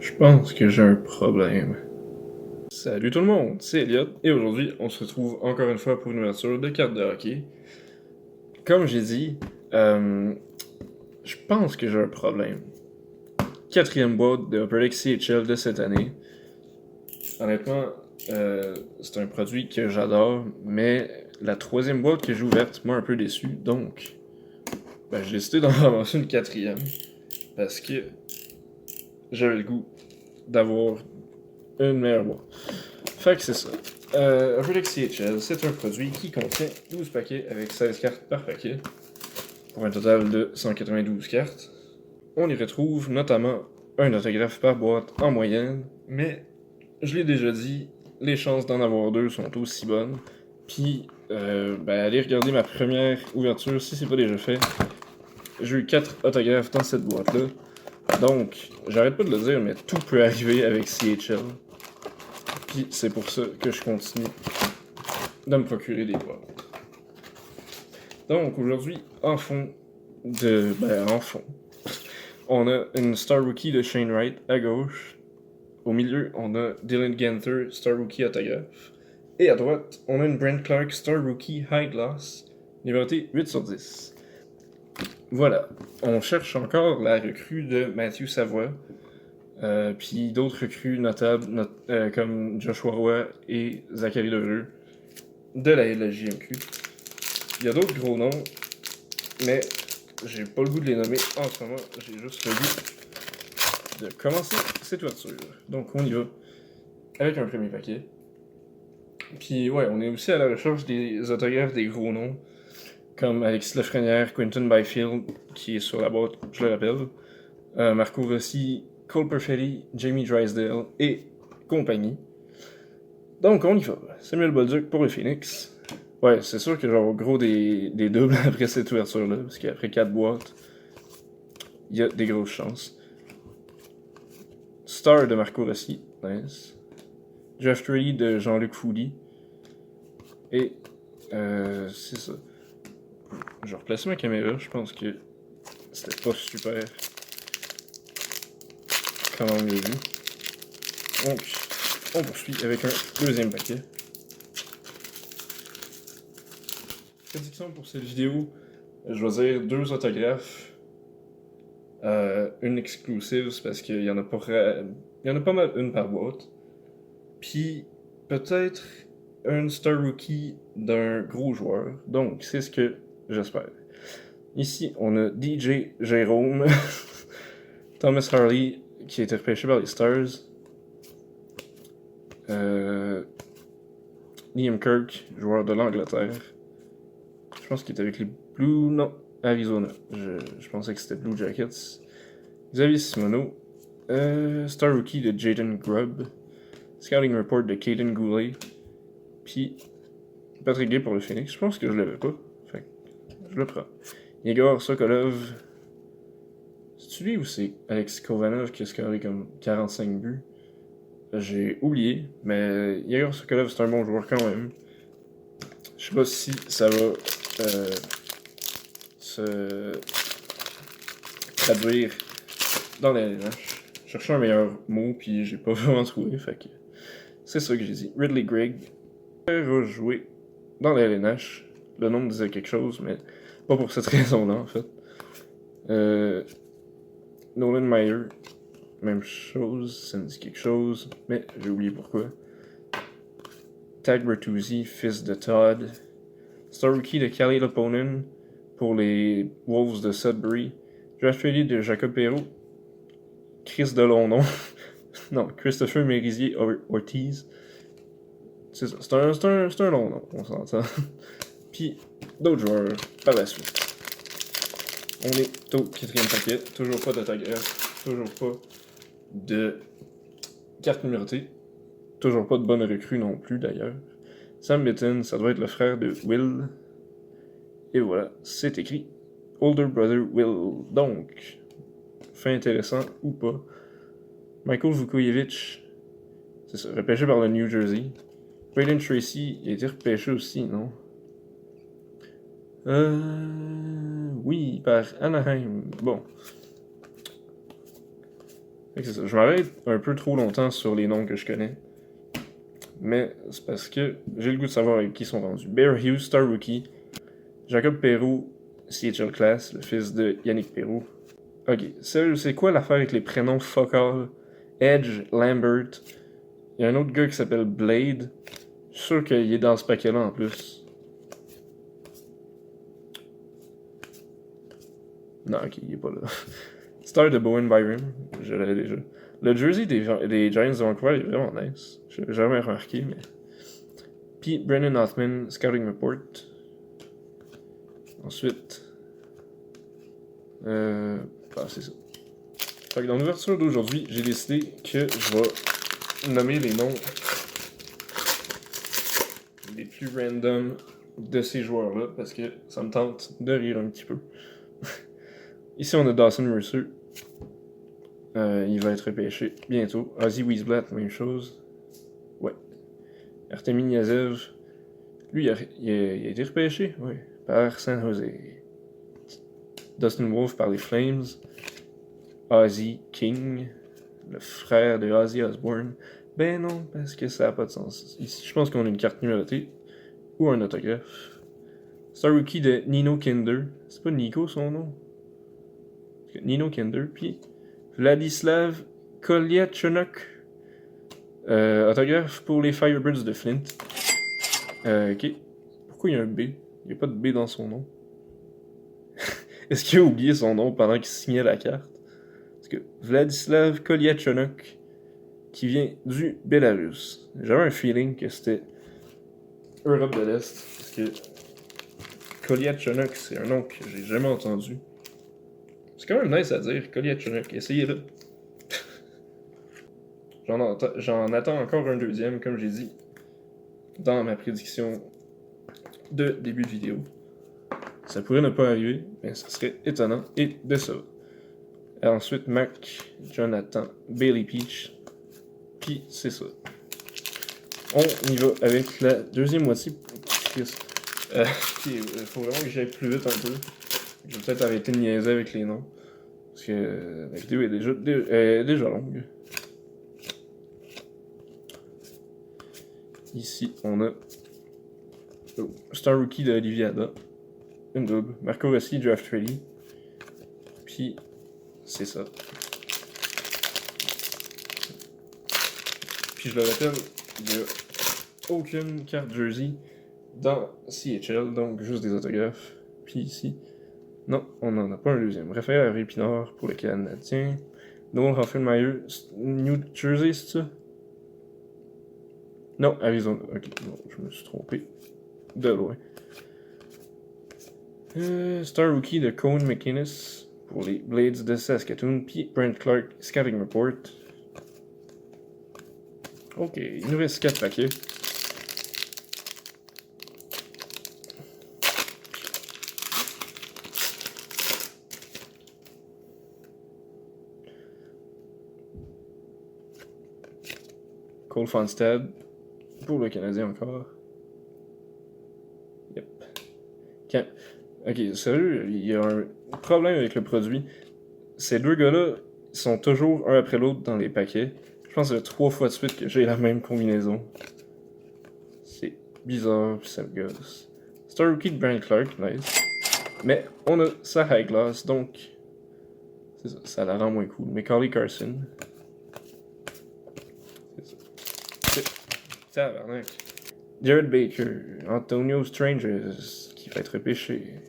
Je pense que j'ai un problème. Salut tout le monde, c'est Elliot, et aujourd'hui, on se retrouve encore une fois pour une ouverture de cartes de hockey. Comme j'ai dit, je pense que j'ai un problème. Quatrième boîte de Upper Deck CHL de cette année. Honnêtement, c'est un produit que j'adore, mais la troisième boîte que j'ai ouverte m'a un peu déçu, donc j'ai décidé d'en ramasser une quatrième, parce que j'avais le goût d'avoir une meilleure boîte. Fait que c'est ça. Upper Deck CHL, c'est un produit qui contient 12 paquets avec 16 cartes par paquet, pour un total de 192 cartes. On y retrouve notamment un autographe par boîte en moyenne, mais je l'ai déjà dit, les chances d'en avoir deux sont aussi bonnes. Puis, allez regarder ma première ouverture si c'est pas déjà fait. J'ai eu 4 autographes dans cette boîte-là. Donc, j'arrête pas de le dire, mais tout peut arriver avec CHL. Puis c'est pour ça que je continue de me procurer des boîtes. Donc aujourd'hui, en fond, on a une Star Rookie de Shane Wright à gauche. Au milieu, on a Dylan Ganther, Star Rookie autographe. Et à droite, on a une Brent Clark Star Rookie High Gloss, numéroté 8/10. Voilà, on cherche encore la recrue de Matthew Savoie, puis d'autres recrues notables comme Joshua Roy et Zachary Lheureux de la JMQ. Il y a d'autres gros noms, mais j'ai pas le goût de les nommer en ce moment. J'ai juste le goût de commencer cette ouverture. Donc on y va avec un premier paquet. Puis ouais, on est aussi à la recherche des autographes des gros noms, comme Alexis Lafrenière, Quinton Byfield, qui est sur la boîte, je le rappelle, Marco Rossi, Cole Perfetti, Jamie Drysdale et compagnie. Donc on y va. Samuel Bolduc pour le Phoenix. Ouais, c'est sûr que genre gros des doubles après cette ouverture-là, parce qu'après 4 boîtes, il y a des grosses chances. Star de Marco Rossi, nice. Jeff Tree de Jean-Luc Foudy. Et c'est ça. Je vais replacer ma caméra, je pense que c'était pas super comment on l'a vu. Donc, on poursuit avec un deuxième paquet. Prédiction pour cette vidéo, je vais dire 2 autographes. Une exclusive, parce qu'il y en a pas mal une par boîte. Puis peut-être un Star Rookie d'un gros joueur. Donc c'est ce que j'espère. Ici, on a DJ Jérôme, Thomas Harley, qui a été repêché par les Stars. Liam Kirk, joueur de l'Angleterre. Je pense qu'il était avec les Blue... Non, Arizona. Je pensais que c'était Blue Jackets. Xavier Simoneau. Star Rookie de Jaden Grubb. Scouting Report de Caden Goulet. Puis Patrick Gay pour le Phoenix. Je pense que je l'avais pas. Fait que je le prends. Igor Sokolov. C'est-tu lui ou c'est Alex Kovanov qui a scoré comme 45 buts? J'ai oublié, mais Igor Sokolov c'est un bon joueur quand même. Je sais pas si ça va se traduire dans les LNH. Je cherchais un meilleur mot, puis j'ai pas vraiment trouvé, fait que c'est ça que j'ai dit. Ridley Gregg va jouer dans la LNH. Le nom me disait quelque chose, mais pas pour cette raison-là, en fait. Nolan Meyer, même chose, ça me dit quelque chose, mais j'ai oublié pourquoi. Tag Bertuzzi, fils de Todd. Star Rookie de Kelly Loponen pour les Wolves de Sudbury. Draft Ready de Jacob Perrault. Chris Delondon. Non, Christopher Mérisier Ortiz. C'est ça, c'est un long nom, on s'entend. Puis d'autres joueurs par la suite. On est au 4e paquet, toujours pas d'autographe, toujours pas de carte numérotée, toujours pas de bonne recrue non plus d'ailleurs. Sam Mitten, ça doit être le frère de Will. Et voilà, c'est écrit Older Brother Will. Donc, fait intéressant ou pas. Michael Vukovic, c'est ça, repêché par le New Jersey. Braden Tracy, il a été repêché aussi, non? Oui, par Anaheim. Bon. Fait que c'est ça. Je m'arrête un peu trop longtemps sur les noms que je connais. Mais c'est parce que j'ai le goût de savoir avec qui ils sont rendus. Bear Hughes, Star Rookie. Jacob Perroux, CHL Class, le fils de Yannick Perroux. Ok, sérieux, c'est quoi l'affaire avec les prénoms fuck all? Edge, Lambert. Il y a un autre gars qui s'appelle Blade. Je suis sûr qu'il est dans ce paquet-là en plus. Non, ok, il est pas là. Star de Bowen Byram, je l'avais déjà. Le jersey des Giants de Vancouver est vraiment nice. Je l'avais jamais remarqué, mais. Puis Brennan Hoffman, Scouting Report. Ensuite. C'est ça. Fait que dans l'ouverture d'aujourd'hui, j'ai décidé que je vais nommer les noms les plus random de ces joueurs-là parce que ça me tente de rire un petit peu. Ici, on a Dawson Mercer. Il va être repêché bientôt. Ozzy Wiesblatt, même chose. Ouais. Artemi Niazev. Lui, il a été repêché, oui, par San Jose. Dustin Wolf par les Flames. Ozzy King, le frère de Ozzy Osbourne. Ben non, parce que ça n'a pas de sens. Ici, je pense qu'on a une carte numérotée ou un autographe. Star Rookie de Nino Kinder. C'est pas Nico son nom? Nino Kinder. Puis Vladislav Kolyachonok. Autographe pour les Firebirds de Flint. Ok. Pourquoi il y a un B? Il n'y a pas de B dans son nom. Est-ce qu'il a oublié son nom pendant qu'il signait la carte? Parce que Vladislav Kolyachonok, qui vient du Belarus. J'avais un feeling que c'était Europe de l'Est. Parce que Kolyachonok, c'est un nom que j'ai jamais entendu. C'est quand même nice à dire, Kolyachonok. Essayez-le. J'en attends encore un deuxième, comme j'ai dit dans ma prédiction de début de vidéo. Ça pourrait ne pas arriver, mais ça serait étonnant et décevant. Et ensuite, Mac, Jonathan, Bailey Peach, puis c'est ça. On y va avec la deuxième moitié. Il faut vraiment que j'aille plus vite un peu. Je vais peut-être arrêter de niaiser avec les noms. Parce que la vidéo est déjà longue. Ici, on a Star Rookie de Olivier Ada. Une double. Marco Rossi, Draft Ready. Puis, c'est ça. Puis, je le rappelle, il n'y a aucune carte jersey dans CHL, donc juste des autographes. Puis ici, non, on n'en a pas un deuxième. Raphaël Harvey Pinard pour le Canadien. Noel Hoffenmeyer, New Jersey, c'est ça? Non, Arizona. Ok, bon, je me suis trompé. De loin. Star Rookie de Cone McInnes pour les Blades de Saskatoon. Puis Brent Clark, Scouting Report. Ok, il nous reste 4 paquets. Cole Fonstad pour le Canadien encore. Yep. Ok, sérieux, il y a un problème avec le produit. Ces deux gars-là sont toujours un après l'autre dans les paquets. Je pense que c'est 3 fois de suite que j'ai la même combinaison. C'est bizarre, pis ça me gosse. Star Rookie de Brent Clark, nice. Mais on a sa high glass, donc ça la rend moins cool. Mais Carly Carson. C'est ça. Tabarnak. Jared Baker, Antonio Strangers, qui va être repêché.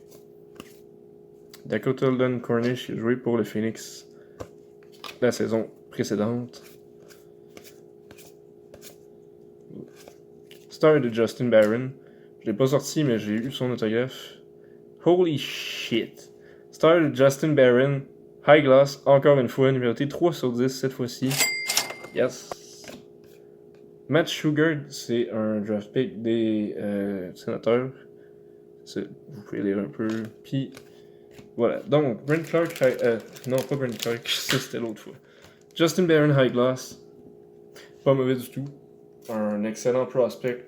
Dakota Eldon Cornish, qui a joué pour le Phoenix la saison précédente. Star de Justin Barron. Je l'ai pas sorti, mais j'ai eu son autographe. Holy shit. Star de Justin Barron. High Glass, encore une fois, numéroté 3/10 cette fois-ci. Yes. Matt Sugar, c'est un draft pick des sénateurs. Vous pouvez lire un peu. Puis, voilà. Donc, Brent Clark, non, pas Brent Clark, ça c'était l'autre fois. Justin Barron, High Glass. Pas mauvais du tout. Un excellent prospect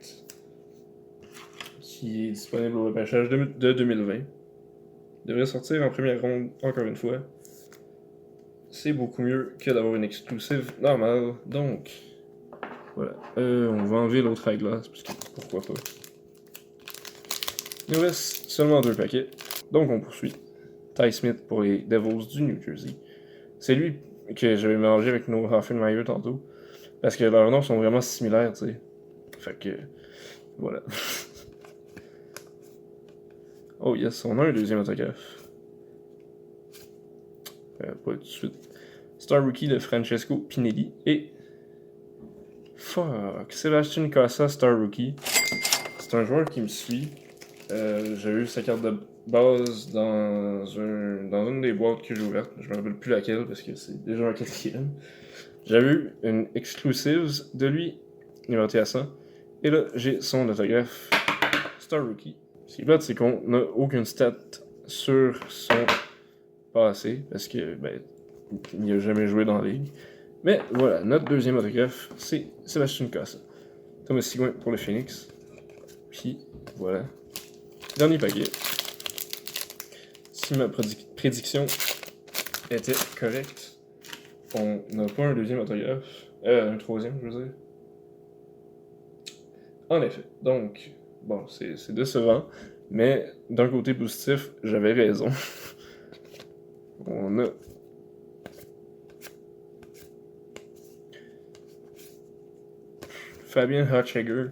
qui est disponible au repêchage de 2020. Devrait sortir en première ronde, encore une fois. c'est beaucoup mieux que d'avoir une exclusive normale. Donc, voilà. On va enlever l'autre eyeglass, parce que pourquoi pas. Il nous reste seulement 2 paquets. Donc, on poursuit. Ty Smith pour les Devils du New Jersey. C'est lui que j'avais mélangé avec nos Hoffenmeyer tantôt. Parce que leurs noms sont vraiment similaires, tu sais. Fait que, voilà. Oh yes, on a un deuxième autographe. Pas tout de suite. Star Rookie de Francesco Pinelli et... Fuck, Sebastian Casa, Star Rookie. C'est un joueur qui me suit. J'ai eu sa carte de base dans une des boîtes que j'ai ouvertes. Je me rappelle plus laquelle parce que c'est déjà un quatrième. J'avais eu une exclusive de lui, numéroté à 100. Et là, j'ai son autographe Star Rookie. Ce qui est plate, c'est qu'on n'a aucune stat sur son passé parce que, ben, il n'a jamais joué dans la ligue. Mais voilà, notre deuxième autographe, c'est Sébastien Casa. Thomas Sigouin pour le Phoenix. Puis, voilà. Dernier paquet. Si ma prédiction était correcte, on n'a pas un deuxième autographe. Un troisième, je veux dire. En effet. Donc, bon, c'est décevant. Mais d'un côté positif, j'avais raison. On a Fabian Hochegger,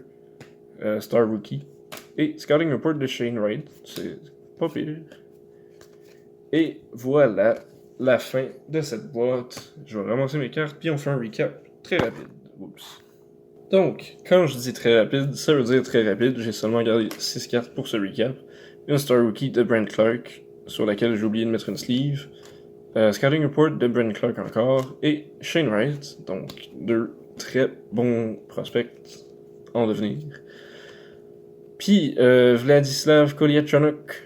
Star Rookie. Et Scouting Report de Shane Wright. C'est pas pire. Et voilà la fin de cette boîte. Je vais ramasser mes cartes, puis on fait un recap très rapide. Oups. Donc, quand je dis très rapide, ça veut dire très rapide. J'ai seulement gardé 6 cartes pour ce recap. Une Star Rookie de Brent Clark, sur laquelle j'ai oublié de mettre une sleeve. Scouting Report de Brent Clark encore. Et Shane Wright, donc 2 très bons prospects en devenir. Puis Vladislav Kolyachonok,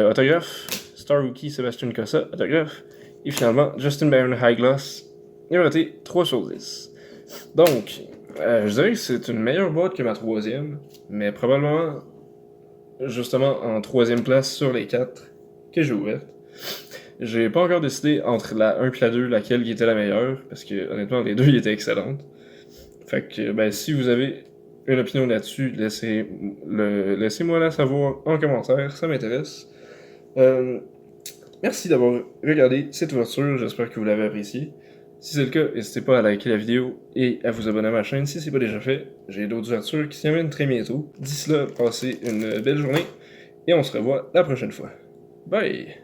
autographe. Star Rookie Sébastien Casa, autographe. Et finalement, Justin Barron High Gloss, numéroté 3 sur 10. Donc, je dirais que c'est une meilleure boîte que ma troisième, mais probablement, justement, en troisième place sur les 4 que j'ai ouvertes. J'ai pas encore décidé entre la 1 et la 2 laquelle qui était la meilleure, parce que honnêtement, les deux étaient excellentes. Fait que, ben, si vous avez une opinion là-dessus, laissez-moi la savoir en commentaire, ça m'intéresse. Merci d'avoir regardé cette ouverture, j'espère que vous l'avez apprécié. Si c'est le cas, n'hésitez pas à liker la vidéo et à vous abonner à ma chaîne si c'est pas déjà fait. J'ai d'autres ouvertures qui s'y amènent très bientôt. D'ici là, passez une belle journée et on se revoit la prochaine fois. Bye!